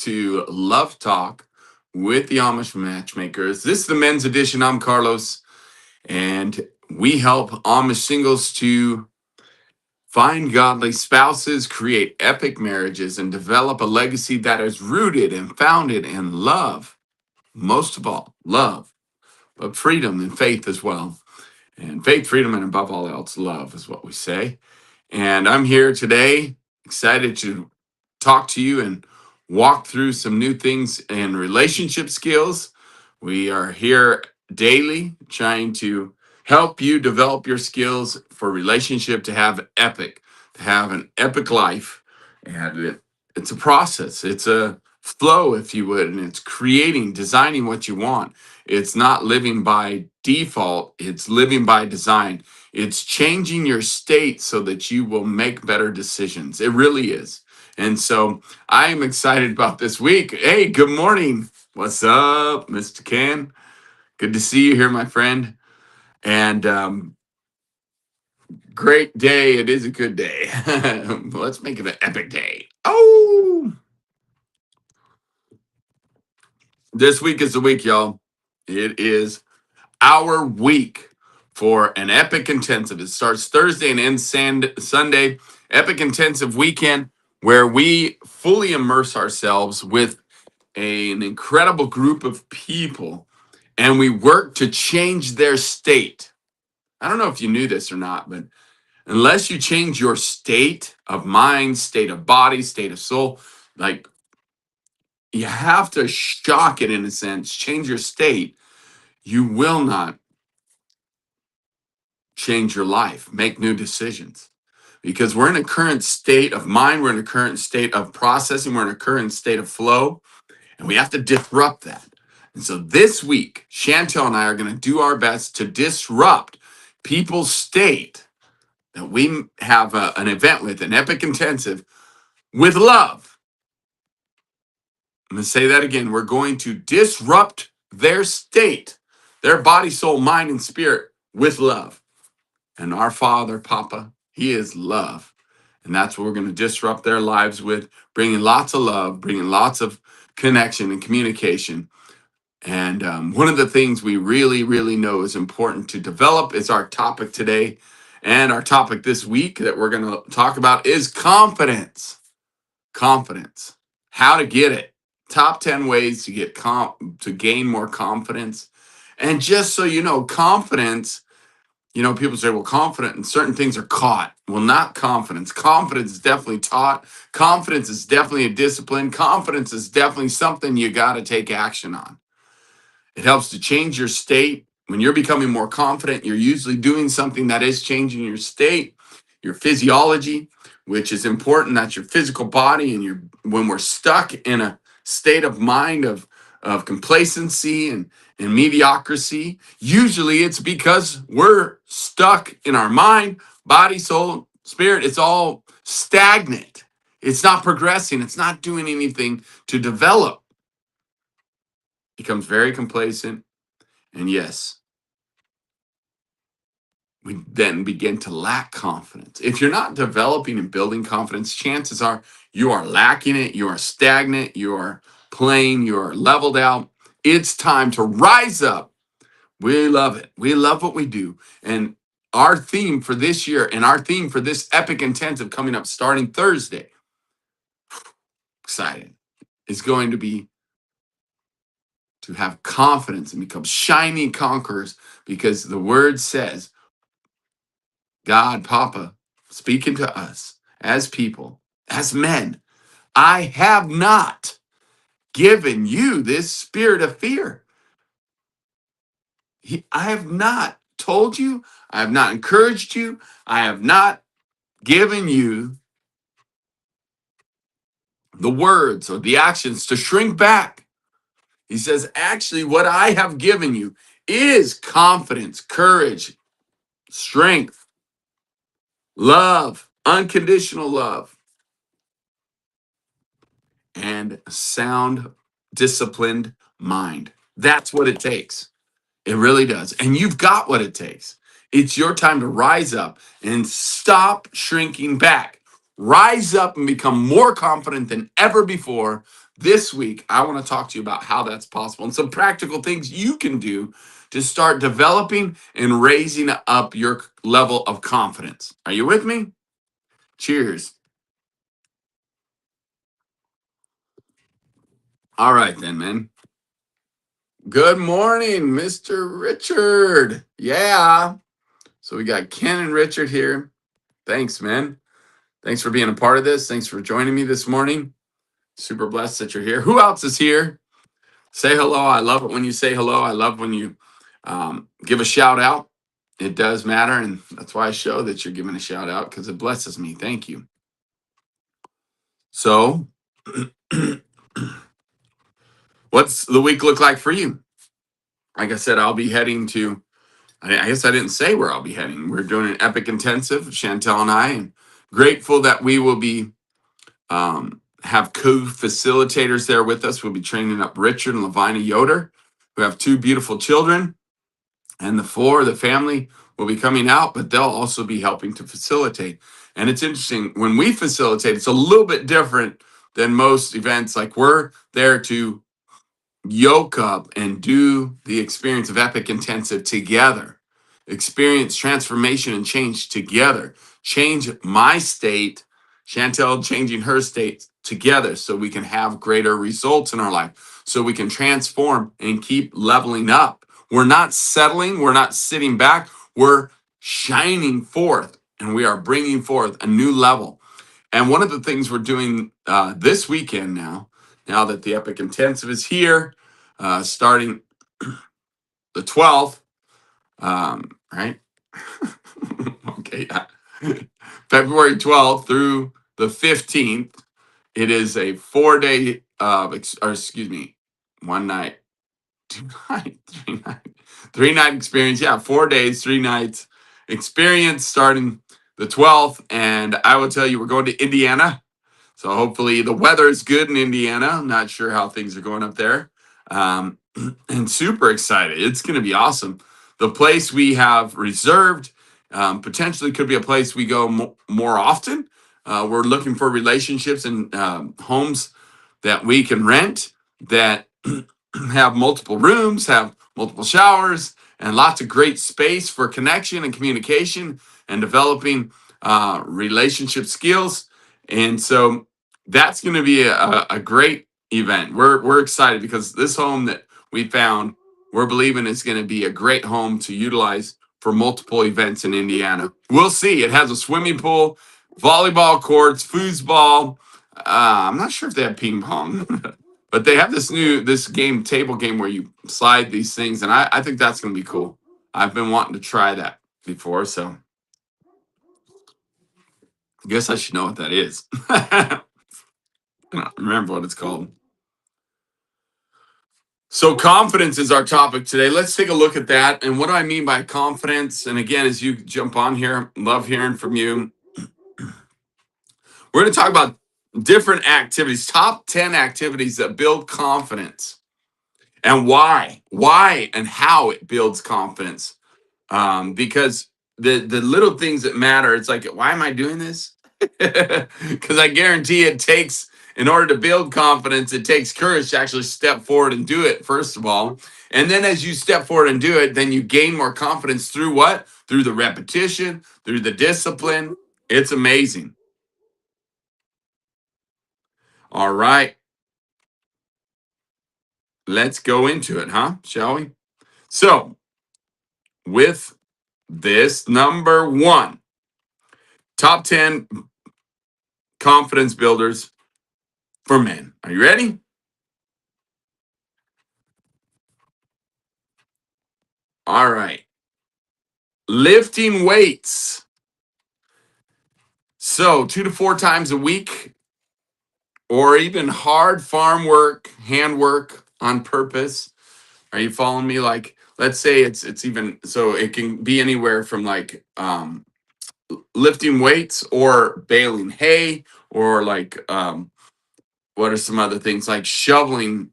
to Love Talk with the Amish Matchmakers. This is the men's edition. I'm Carlos, and we help Amish singles to find godly spouses, create epic marriages, and develop a legacy that is rooted and founded in love. Most of all, love, but freedom and faith as well. And faith, freedom, and above all else, love is what we say. And I'm here today, excited to talk to you and walk through some new things in relationship skills. We are here daily trying to help you develop your skills for relationship to have an epic life. And it's a process, it's a flow, if you would, and it's creating, designing what you want. It's not living by default, it's living by design. It's changing your state so that you will make better decisions. It really is. And so I am excited about this week. Hey, good morning. What's up, Mr. Ken? Good to see you here, my friend. And great day. It is a good day. Let's make it an epic day. Oh, this week is the week, y'all. It is our week for an epic intensive. It starts Thursday and ends Sunday. Epic intensive weekend where we fully immerse ourselves with an incredible group of people and we work to change their state. I don't know if you knew this or not, but unless you change your state of mind, state of body, state of soul, like you have to shock it in a sense, change your state, you will not change your life, make new decisions. Because we're in a current state of mind, we're in a current state of processing, we're in a current state of flow, and we have to disrupt that. And so this week, Chantel and I are going to do our best to disrupt people's state that we have an event with, an epic intensive with love. I'm going to say that again. We're going to disrupt their state, their body, soul, mind, and spirit with love. And our Father, Papa, He is love. And that's what we're going to disrupt their lives with, bringing lots of love, bringing lots of connection and communication. And one of the things we really, really know is important to develop is our topic today. And our topic this week that we're going to talk about is confidence. Confidence. How to get it. Top 10 ways to get to gain more confidence. And just so you know, confidence, people say, well, confident and certain things are caught. Well, not confidence. Confidence is definitely taught. Confidence is definitely a discipline. Confidence is definitely something you got to take action on. It helps to change your state. When you're becoming more confident, you're usually doing something that is changing your state, your physiology, which is important. That's your physical body. And when we're stuck in a state of mind of complacency and mediocrity, usually it's because we're stuck in our mind, body, soul, spirit. It's all stagnant. It's not progressing. It's not doing anything to develop. Becomes very complacent. And yes, we then begin to lack confidence. If you're not developing and building confidence, chances are you are lacking it, you are stagnant, you are plain, you are leveled out. It's time to rise up. We love it. We love what we do. And our theme for this year and our theme for this epic intensive coming up starting Thursday, excited, is going to be to have confidence and become shining conquerors, because the word says, God, Papa, speaking to us as people, as men, I have not given you this spirit of fear. I have not told you, I have not encouraged you, I have not given you the words or the actions to shrink back. He says, actually, what I have given you is confidence, courage, strength, love, unconditional love, and a sound, disciplined mind. That's what it takes. It really does. And you've got what it takes. It's your time to rise up and stop shrinking back. Rise up and become more confident than ever before, This week, I want to talk to you about how that's possible and some practical things you can do to start developing and raising up your level of confidence. Are you with me? Cheers. All right, then, man. Good morning, Mr. Richard. Yeah. So we got Ken and Richard here. Thanks, man. Thanks for being a part of this. Thanks for joining me this morning. Super blessed that you're here. Who else is here? Say hello. I love it when you say hello. I love when you give a shout out. It does matter. And that's why I show that you're giving a shout out because it blesses me. Thank you. So, what's the week look like for you? Like I said, I'll be heading to, I guess I didn't say where I'll be heading. We're doing an epic intensive, Chantel and I, and grateful that we will be have co-facilitators there with us. We'll be training up Richard and Lavina Yoder, who have two beautiful children, and the family will be coming out, but they'll also be helping to facilitate. And it's interesting, when we facilitate, it's a little bit different than most events. Like, we're there to yoke up and do the experience of epic intensive together, experience transformation and change together, change my state, Chantel changing her state together, so we can have greater results in our life, so we can transform and keep leveling up. We're not settling, we're not sitting back, we're shining forth, and we are bringing forth a new level. And one of the things we're doing this weekend now that the Epic Intensive is here, starting the 12th, right? Okay. February 12th through the 15th. It is a 4-day, or excuse me, one night, 2 night, 3 night, 3 night experience. Yeah, 4 days, 3 nights experience starting the 12th. And I will tell you, we're going to Indiana. So hopefully the weather is good in Indiana. I'm not sure how things are going up there. And super excited. It's going to be awesome. The place we have reserved potentially could be a place we go more often. We're looking for relationships and homes that we can rent that have multiple rooms, have multiple showers, and lots of great space for connection and communication and developing relationship skills. And so that's going to be a great event. We're excited because this home that we found, we're believing is going to be a great home to utilize for multiple events in Indiana. We'll see. It has a swimming pool, volleyball courts, foosball. I'm not sure if they have ping pong, but they have this table game where you slide these things, and I think that's going to be cool. I've been wanting to try that before, so I guess I should know what that is. I don't remember what it's called. So confidence is our topic today. Let's take a look at that. And what do I mean by confidence? And again, as you jump on here, love hearing from you. We're going to talk about different activities, top 10 activities that build confidence and why and how it builds confidence. Because the little things that matter, it's like, why am I doing this? Because I guarantee it takes, in order to build confidence, it takes courage to actually step forward and do it, first of all. And then as you step forward and do it, then you gain more confidence through what? Through the repetition, through the discipline. It's amazing. All right. Let's go into it, huh? Shall we? So, with this, number one, top 10 confidence builders for men. Are you ready? All right. Lifting weights. So 2 to 4 times a week, or even hard farm work, hand work on purpose. Are you following me? Like, let's say it's even, so it can be anywhere from like lifting weights or baling hay, or like what are some other things, like shoveling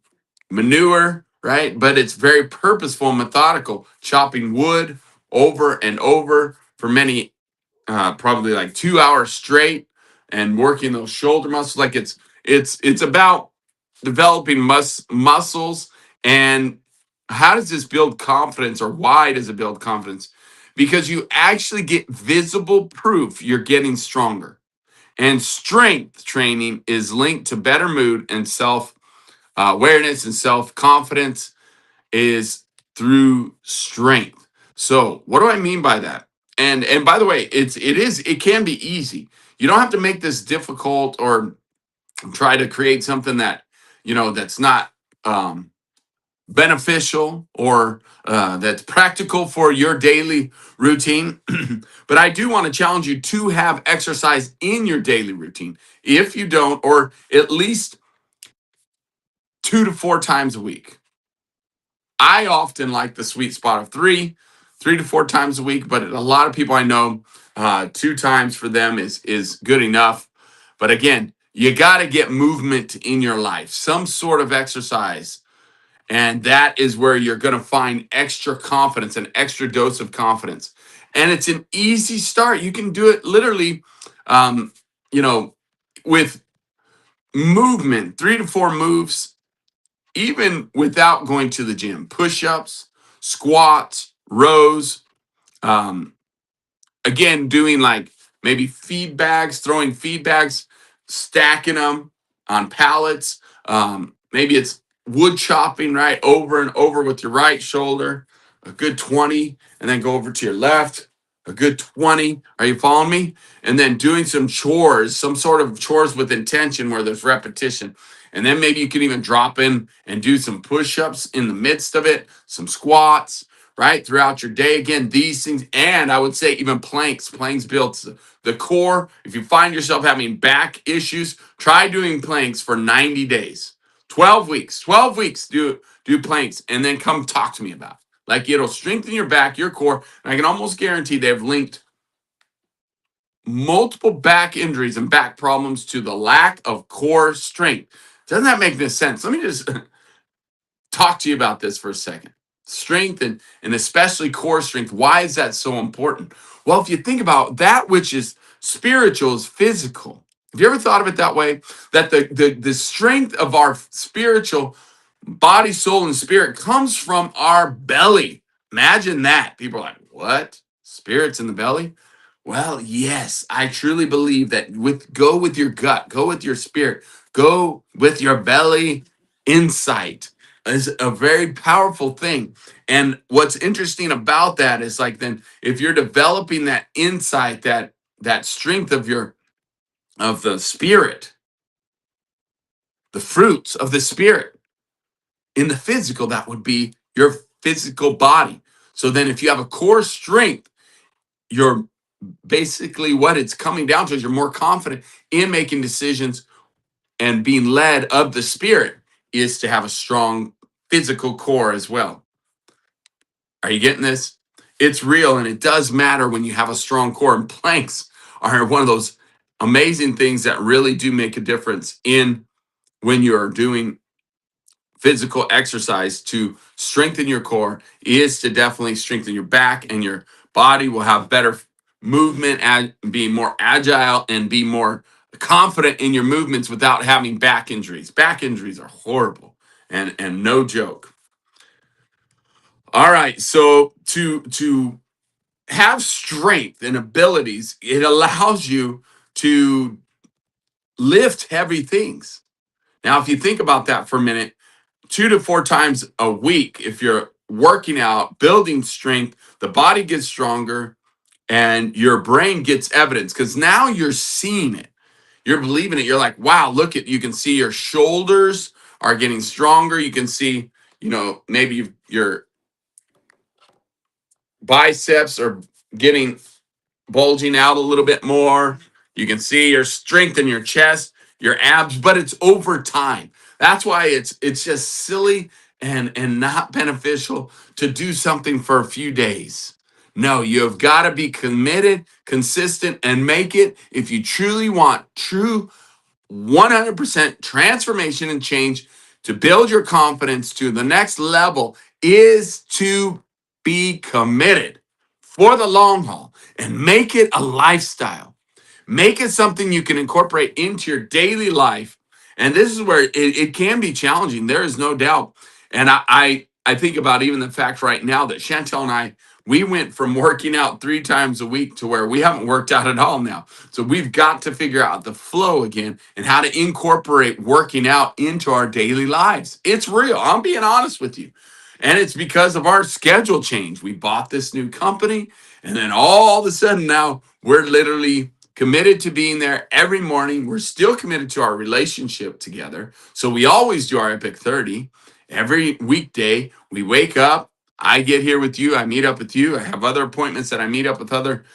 manure, right? But it's very purposeful and methodical, chopping wood over and over for many, probably like 2 hours straight, and working those shoulder muscles. Like it's about developing muscles. And how does this build confidence, or why does it build confidence? Because you actually get visible proof you're getting stronger. And strength training is linked to better mood and self awareness, and self confidence is through strength. So, what do I mean by that? And by the way, it can be easy. You don't have to make this difficult or try to create something that that's not um, beneficial, or that's practical for your daily routine. But I do want to challenge you to have exercise in your daily routine. If you don't, or at least 2 to 4 times a week. I often like the sweet spot of three to four times a week, but a lot of people I know, 2 times for them is good enough. But again, you got to get movement in your life, some sort of exercise, and that is where you're going to find extra confidence, an extra dose of confidence. And it's an easy start. You can do it literally, um, you know, with movement, 3 to 4 moves, even without going to the gym. Push ups, squats, rows. Um, Again, doing like maybe feed bags, throwing feed bags, stacking them on pallets. Maybe it's wood chopping, right? Over and over with your right shoulder, a good 20, and then go over to your left, a good 20. Are you following me? And then doing some chores, some sort of chores with intention where there's repetition. And then maybe you can even drop in and do some push ups in the midst of it, some squats, right? Throughout your day. Again, these things, and I would say even planks. Planks builds the core. If you find yourself having back issues, try doing planks for 90 days. 12 weeks. 12 weeks do planks, and then come talk to me about it. Like, it'll strengthen your back, your core, and I can almost guarantee they've linked multiple back injuries and back problems to the lack of core strength. Doesn't that make this sense? Let me just talk to you about this for a second. Strength, and especially core strength. Why is that so important? Well, if you think about that which is spiritual is physical. Have you ever thought of it that way? That the strength of our spiritual body, soul, and spirit comes from our belly. Imagine that. People are like, what? Spirits in the belly? Well, yes, I truly believe that go with your gut, go with your spirit, go with your belly insight is a very powerful thing. And what's interesting about that is, like, then if you're developing that insight, that strength of the spirit, the fruits of the spirit in the physical, that would be your physical body. So then if you have a core strength, you're basically, what it's coming down to is you're more confident in making decisions, and being led of the spirit is to have a strong physical core as well. Are you getting this? It's real, and it does matter when you have a strong core. And planks are one of those amazing things that really do make a difference in when you're doing physical exercise. To strengthen your core is to definitely strengthen your back, and your body will have better movement and be more agile and be more confident in your movements without having back injuries. Back injuries are horrible and no joke. All right, so to have strength and abilities, it allows you to lift heavy things. Now, if you think about that for a minute, 2 to 4 times a week, if you're working out, building strength, the body gets stronger and your brain gets evidence, because now you're seeing it. You're believing it. You're like, wow, look at, you can see your shoulders are getting stronger. You can see, maybe your biceps are getting bulging out a little bit more. You can see your strength in your chest, your abs, but it's over time. That's why it's just silly and not beneficial to do something for a few days. No, you have got to be committed, consistent, and make it. If you truly want true 100% transformation and change, to build your confidence to the next level, is to be committed for the long haul and make it a lifestyle. Make it something you can incorporate into your daily life And this is where it can be challenging. There is no doubt. And I think about even the fact right now that Chantel and I, we went from working out 3 times a week to where we haven't worked out at all now. So we've got to figure out the flow again and how to incorporate working out into our daily lives. It's real. I'm being honest with you. And it's because of our schedule change. We bought this new company, and then all of a sudden now we're literally committed to being there every morning. We're still committed to our relationship together. So we always do our Epic 30 every weekday. We wake up. I get here with you. I meet up with you. I have other appointments that I meet up with other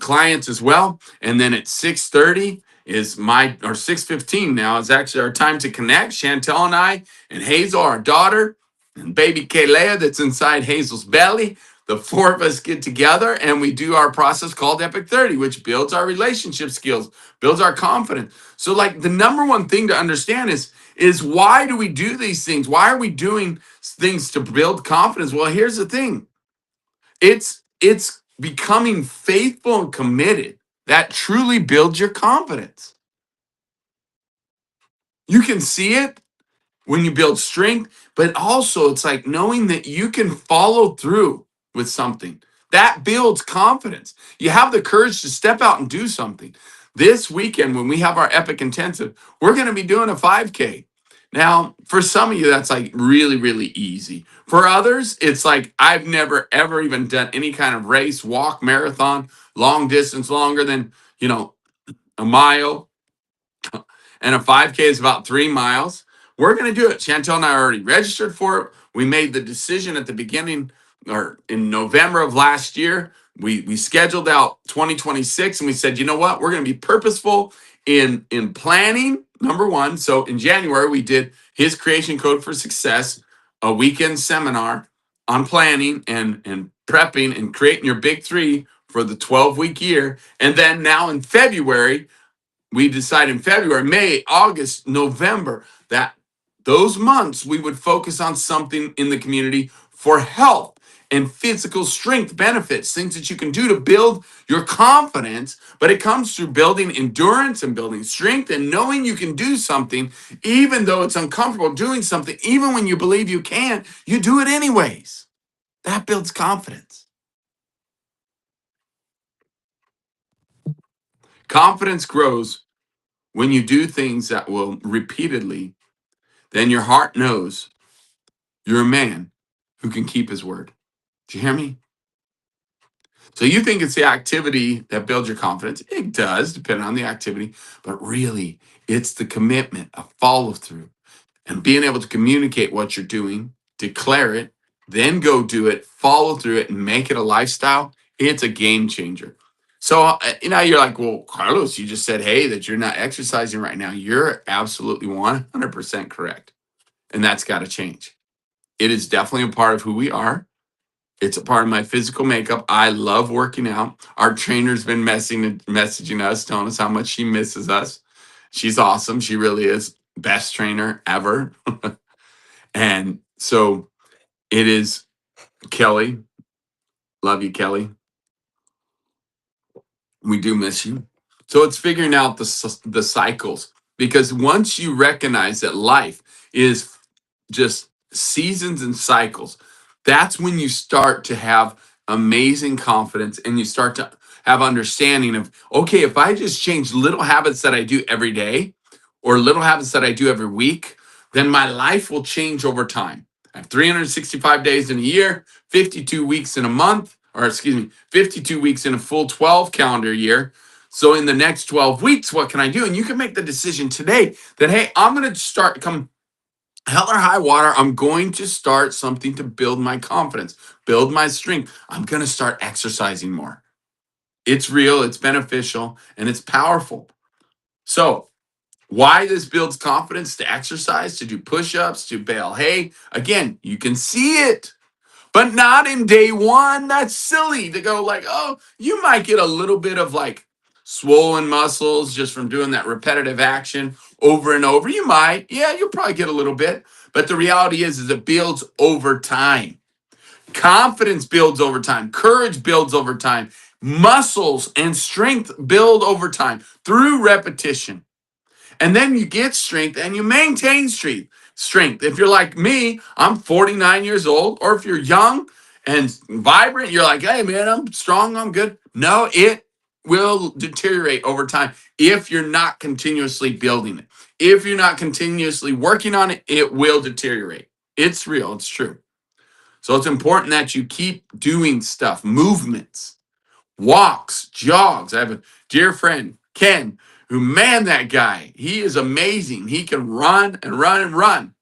clients as well. And then at 6:30 is or 6:15 now is actually our time to connect. Chantel and I and Hazel, our daughter, and baby Kalea that's inside Hazel's belly. The 4 of us get together and we do our process called Epic 30, which builds our relationship skills, builds our confidence. So, like, the number one thing to understand is why do we do these things? Why are we doing things to build confidence? Well, here's the thing. It's becoming faithful and committed that truly builds your confidence. You can see it when you build strength, but also it's like knowing that you can follow through with something that builds confidence. You have the courage to step out and do something. This weekend, when we have our Epic Intensive, we're going to be doing a 5K. Now, for some of you, that's like really, really easy. For others, it's like I've never, ever even done any kind of race, walk, marathon, long distance, longer than, a mile, and a 5K is about 3 miles. We're going to do it. Chantel and I are already registered for it. We made the decision at the beginning or in November of last year. We scheduled out 2026 and we said, you know what? We're going to be purposeful in planning, number one. So in January, we did his Creation Code for Success, a weekend seminar on planning and prepping and creating your big 3 for the 12-week year. And then now in February, we decided in February, May, August, November, that those months we would focus on something in the community for health and physical strength benefits, things that you can do to build your confidence. But it comes through building endurance and building strength and knowing you can do something, even though it's uncomfortable doing something, even when you believe you can, you do it anyways. That builds confidence. Confidence grows when you do things that will repeatedly, then your heart knows you're a man who can keep his word. Do you hear me? So you think it's the activity that builds your confidence. It does, depending on the activity, but really it's the commitment, a follow through, and being able to communicate what you're doing, declare it, then go do it, follow through it, and make it a lifestyle. It's a game changer. So, you're like, well, Carlos, you just said, hey, that you're not exercising right now. You're absolutely 100% correct. And that's got to change. It is definitely a part of who we are. It's a part of my physical makeup. I love working out. Our trainer's been messaging us, telling us how much she misses us. She's awesome. She really is best trainer ever. And so it is Kelly. Love you, Kelly. We do miss you. So it's figuring out the cycles, because once you recognize that life is just seasons and cycles, that's when you start to have amazing confidence and you start to have understanding of, okay, if I just change little habits that I do every day or little habits that I do every week, then my life will change over time. I have 365 days in a year, 52 weeks in a month, or excuse me, 52 weeks in a full 12 calendar year. So in the next 12 weeks, what can I do? And you can make the decision today that, hey, I'm going to start, come hell or high water, I'm going to start something to build my confidence, build my strength. I'm going to start exercising more. It's real, it's beneficial, and it's powerful. So why this builds confidence to exercise, to do push-ups, to bale hay. Again, you can see it, but not in day one. That's silly to go like, oh, you might get a little bit of like swollen muscles just from doing that repetitive action over and over. You might, yeah, you'll probably get a little bit. But the reality is it builds over time. Confidence builds over time. Courage builds over time. Muscles and strength build over time through repetition. And then you get strength and you maintain strength. If you're like me, I'm 49 years old, or if you're young and vibrant, you're like, hey man, I'm strong, I'm good. No, it will deteriorate over time if you're not continuously building it. If you're not continuously working on it, it will deteriorate. It's real, it's true. So it's important that you keep doing stuff, movements, walks, jogs. I have a dear friend, Ken, who, man, that guy, he is amazing. He can run and run and run.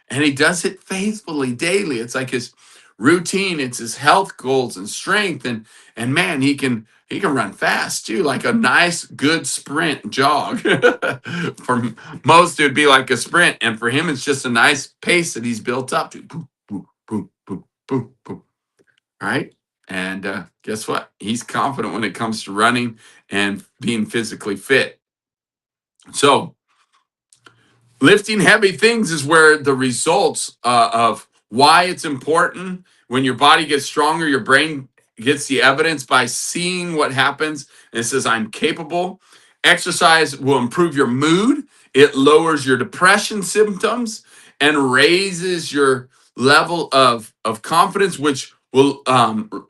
And he does it faithfully daily. It's like his routine, it's his health goals and strength. And man, he can run fast too, like a nice, good sprint jog. For most, it would be like a sprint. And for him, it's just a nice pace that he's built up to. Boom, boom, boom, boom, boom, boom. Right? And guess what? He's confident when it comes to running and being physically fit. So, lifting heavy things is where the results of why it's important. When your body gets stronger, your brain gets the evidence by seeing what happens. And it says, I'm capable. Exercise will improve your mood, it lowers your depression symptoms and raises your level of confidence, which will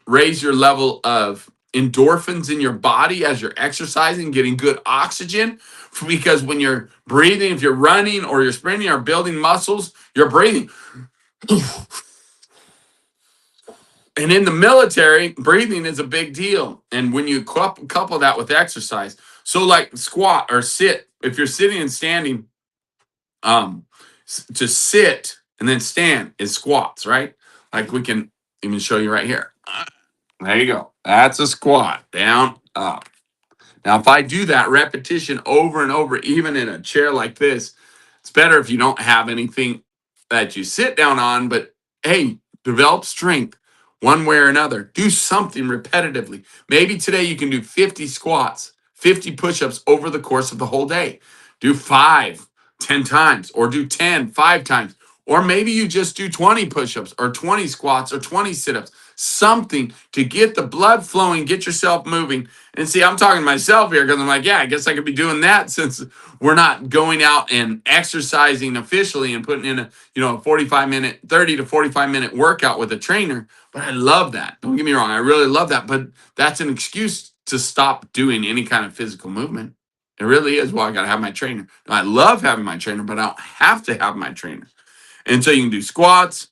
raise your level of endorphins in your body as you're exercising, getting good oxygen. Because when you're breathing, if you're running or you're sprinting or building muscles, you're breathing. And in the military, breathing is a big deal. And when you couple that with exercise, so like squat or sit, if you're sitting and standing, um, to sit and then stand is squats, right? Like we can even show you right here. There you go. That's a squat. Down, up. Now, if I do that repetition over and over, even in a chair like this, it's better if you don't have anything that you sit down on, but hey, develop strength one way or another. Do something repetitively. Maybe today you can do 50 squats, 50 push-ups over the course of the whole day. Do 5, 10 times, or do 10, 5 times. Or maybe you just do 20 push-ups or 20 squats or 20 sit-ups. Something to get the blood flowing, get yourself moving. And see, I'm talking to myself here because I'm like, yeah, I guess I could be doing that since we're not going out and exercising officially and putting in a 45-minute, 30 to 45-minute workout with a trainer. But I love that. Don't get me wrong. I really love that. But that's an excuse to stop doing any kind of physical movement. It really is. Well, I got to have my trainer. I love having my trainer, but I don't have to have my trainer. And so you can do squats,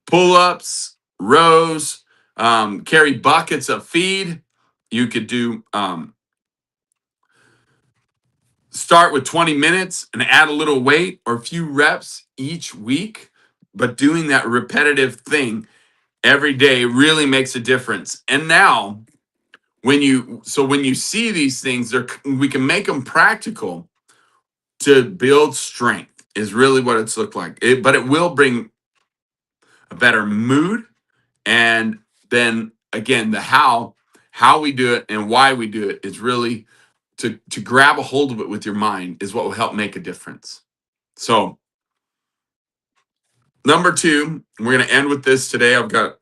pull-ups, rows, carry buckets of feed. You could do start with 20 minutes and add a little weight or a few reps each week. But doing that repetitive thing every day really makes a difference. And now when you see these things, we can make them practical to build strength is really what it's looked like. But it will bring a better mood. And then again, the how we do it and why we do it is really to grab a hold of it with your mind is what will help make a difference. So number 2, we're going to end with this today. I've got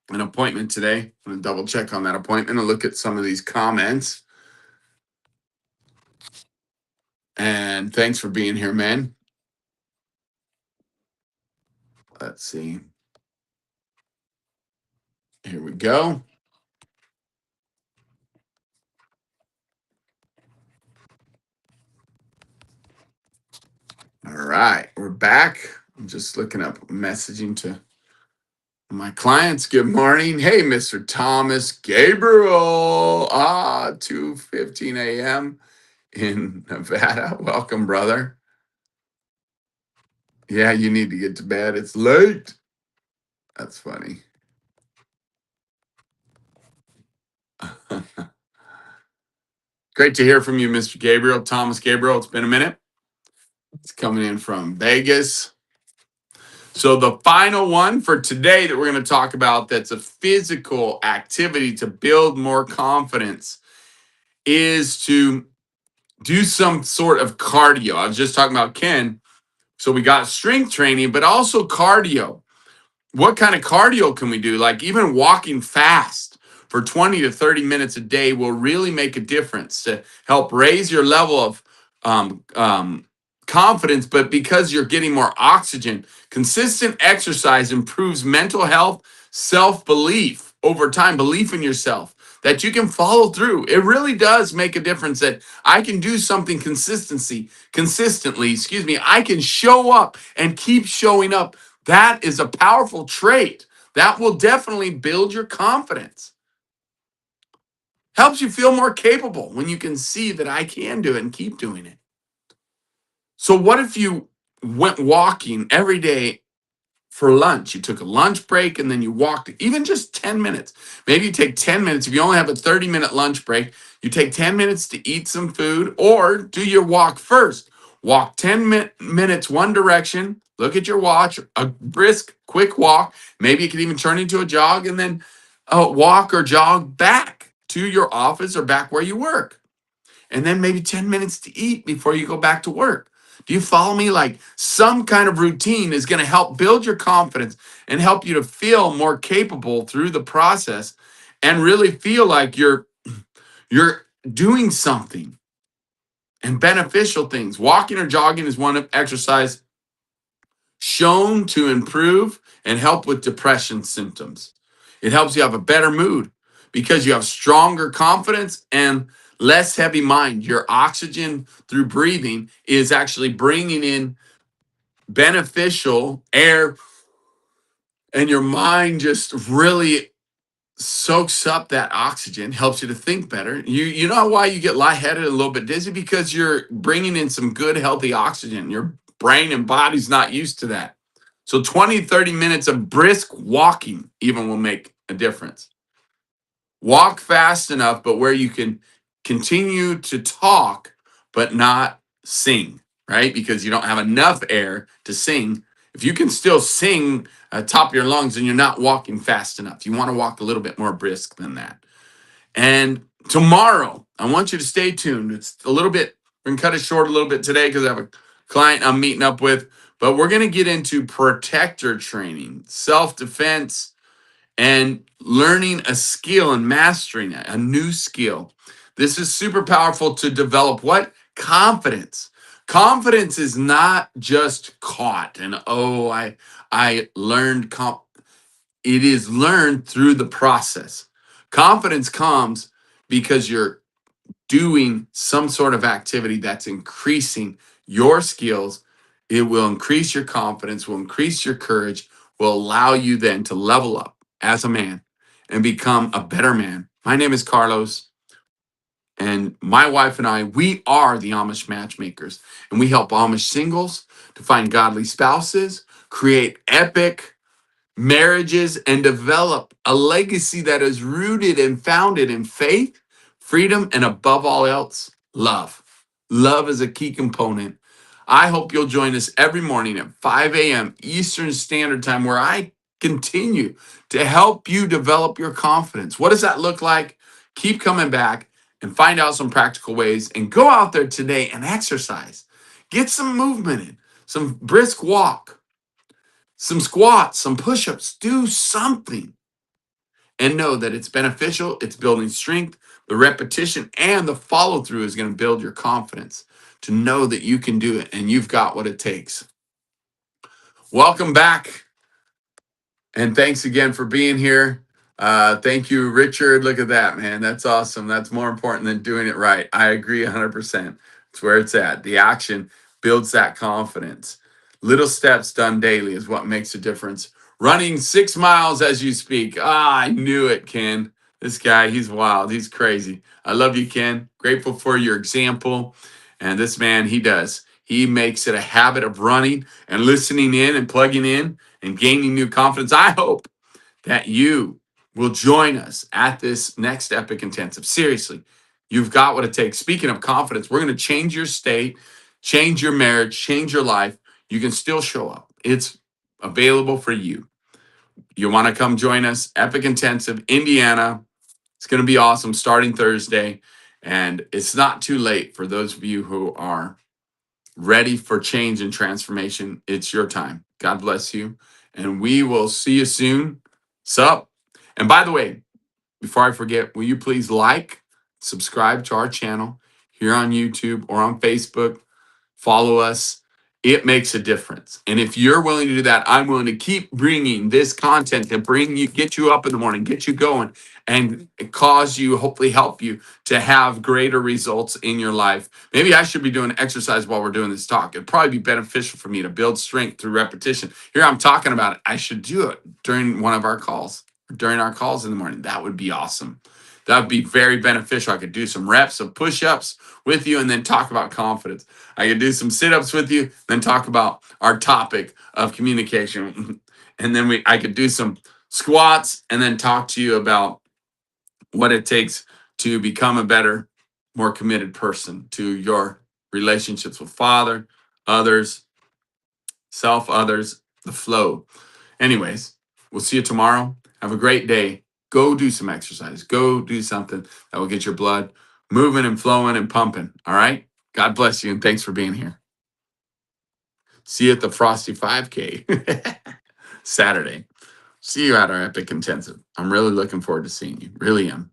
an appointment today. I'm going to double check on that appointment and look at some of these comments. And thanks for being here, man. Let's see. Here we go. All right, we're back. I'm just looking up messaging to my clients. Good morning. Hey, Mr. Thomas Gabriel. 2:15 a.m. in Nevada. Welcome, brother. Yeah, you need to get to bed. It's late. That's funny. Great to hear from you, Mr. Gabriel. Thomas Gabriel, it's been a minute. It's coming in from Vegas. So the final one for today that we're going to talk about that's a physical activity to build more confidence is to do some sort of cardio. I was just talking about Ken. So we got strength training, but also cardio. What kind of cardio can we do? Like even walking fast for 20 to 30 minutes a day will really make a difference to help raise your level of um, um, confidence, but because you're getting more oxygen. Consistent exercise improves mental health, self belief over time, belief in yourself that you can follow through. It really does make a difference that I can do something consistently, excuse me. I can show up and keep showing up. That is a powerful trait that will definitely build your confidence. Helps you feel more capable when you can see that I can do it and keep doing it. So, what if you went walking every day for lunch? You took a lunch break and then you walked even just 10 minutes. Maybe you take 10 minutes. If you only have a 30-minute lunch break, you take 10 minutes to eat some food or do your walk first. Walk 10 minutes one direction, look at your watch, a brisk, quick walk. Maybe it could even turn into a jog and then walk or jog back to your office or back where you work, and then maybe 10 minutes to eat before you go back to work. Do you follow me? Like some kind of routine is going to help build your confidence and help you to feel more capable through the process and really feel like you're doing something and beneficial things. Walking or jogging is one of exercise shown to improve and help with depression symptoms. It helps you have a better mood because you have stronger confidence and less heavy mind. Your oxygen through breathing is actually bringing in beneficial air, and your mind just really soaks up that oxygen, helps you to think better. You know why you get lightheaded, a little bit dizzy? Because you're bringing in some good, healthy oxygen. Your brain and body's not used to that. So 20, 30 minutes of brisk walking even will make a difference. Walk fast enough, but where you can continue to talk, but not sing, right? Because you don't have enough air to sing. If you can still sing top of your lungs, and you're not walking fast enough. You want to walk a little bit more brisk than that. And tomorrow, I want you to stay tuned. It's a little bit, we're going to cut it short a little bit today because I have a client I'm meeting up with, but we're going to get into protector training, self defense, and learning a skill and mastering it, a new skill. This is super powerful to develop what? Confidence. Confidence is not just caught and I learned it is learned through the process. Confidence comes because you're doing some sort of activity that's increasing your skills. It will increase your confidence, will increase your courage, will allow you then to level up as a man and become a better man. My name is Carlos, and my wife and I, we are the Amish Matchmakers, and we help Amish singles to find godly spouses, create epic marriages, and develop a legacy that is rooted and founded in faith, freedom, and above all else, love. Love is a key component. I hope you'll join us every morning at 5 a.m. Eastern Standard Time, where I continue to help you develop your confidence. What does that look like? Keep coming back and find out some practical ways and go out there today and exercise. Get some movement in, some brisk walk, some squats, some push ups, do something and know that it's beneficial. It's building strength. The repetition and the follow through is going to build your confidence to know that you can do it and you've got what it takes. Welcome back. And thanks again for being here. Thank you, Richard. Look at that, man. That's awesome. That's more important than doing it right. I agree 100%. It's where it's at. The action builds that confidence. Little steps done daily is what makes a difference. Running 6 miles as you speak. Ah, I knew it, Ken. This guy, he's wild. He's crazy. I love you, Ken. Grateful for your example. And this man, he does. He makes it a habit of running and listening in and plugging in and gaining new confidence. I hope that you will join us at this next Epic Intensive. Seriously, you've got what it takes. Speaking of confidence, we're going to change your state, change your marriage, change your life. You can still show up. It's available for you. You want to come join us? Epic Intensive, Indiana. It's going to be awesome starting Thursday. And it's not too late for those of you who are ready for change and transformation. It's your time. God bless you. And we will see you soon. Sup? And by the way, before I forget, will you please like, subscribe to our channel here on YouTube or on Facebook. Follow us. It makes a difference. And if you're willing to do that, I'm willing to keep bringing this content to bring you, get you up in the morning, get you going, and cause you, hopefully help you to have greater results in your life. Maybe I should be doing exercise while we're doing this talk. It'd probably be beneficial for me to build strength through repetition. Here I'm talking about it. I should do it during one of our calls, during our calls in the morning. That would be awesome. That would be very beneficial. I could do some reps of push-ups with you and then talk about confidence. I could do some sit-ups with you, then talk about our topic of communication. And then I could do some squats and then talk to you about what it takes to become a better, more committed person to your relationships with Father, others, self, others, the flow. Anyways, we'll see you tomorrow. Have a great day. Go do some exercise. Go do something that will get your blood moving and flowing and pumping. All right? God bless you and thanks for being here. See you at the Frosty 5K Saturday. See you at our Epic Intensive. I'm really looking forward to seeing you. Really am.